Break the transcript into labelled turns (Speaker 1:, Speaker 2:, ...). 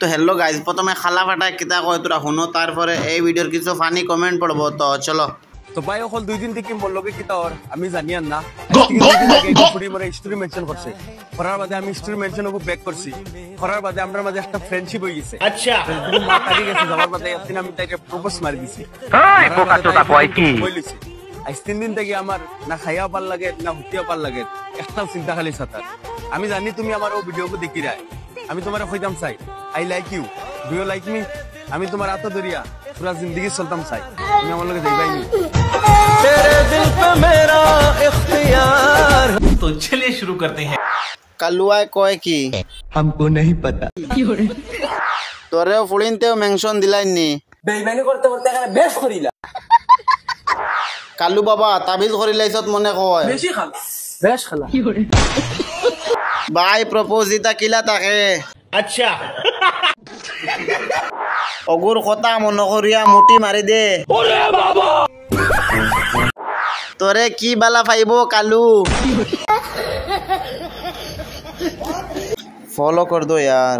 Speaker 1: তো hello guys, প্রথমে খালা ফাটায় কিতা কয় তোরা শুনো, তারপরে এই ভিডিওর কিছু ফানি কমেন্ট পড়বো। তো চলো।
Speaker 2: তো ভাই অকল 2 দিন থেকে মোর লগে কিতা ওর আমি জানি আর না ফুড়ি মরে স্টোরি মেনশন করছে, করার বাদে আমি স্টোরি মেনশন ওকে ব্যাক করছি, করার বাদে আমার মাঝে একটা ফ্রেন্ডশিপ হয়ে গেছে। আচ্ছা মা তাকে গেছে যাওয়ার বাদে একদিন আমি তাকে প্রপোজ মারি দিছি। এই পোকা চোদা কয় কি বলিছি, আজ 3 দিন থেকে আমার না খাইয়া পার লাগে না হুতিয়া পার লাগে, একটাও চিন্তা খালি সাতার। আমি জানি তুমি আমার ও ভিডিওকে দেখি রায়, আমি তোমার কইতাম চাই I like you, do you like me, আমি তোমার হাত ধরিয়া পুরা জিন্দগি চলতাম চাই, তুমি আমার লগে যাইবাই নি। तेरे दिल पे मेरा इख्तियार।
Speaker 3: तो चलिए शुरू करते हैं।
Speaker 1: কালুয়ায় কয় কি
Speaker 4: हमको नहीं पता।
Speaker 1: তোরেও ফুড়িনতেও মেনশন দিলাইনি,
Speaker 2: বেইমানি করতে করতে এখানে বেশ করিলা।
Speaker 1: কালু বাবা তাবিজ করি লাইছত মনে কয়
Speaker 2: বেশি খালা বেশ খালা
Speaker 1: ভাই প্রপোজ দিতা কিলা তাকে।
Speaker 3: अच्छा
Speaker 1: অগুর কথা মনে করিয়া মুটি মারি দে। তোরে কি বালা পাইব কালু। ফলো কর দো यार।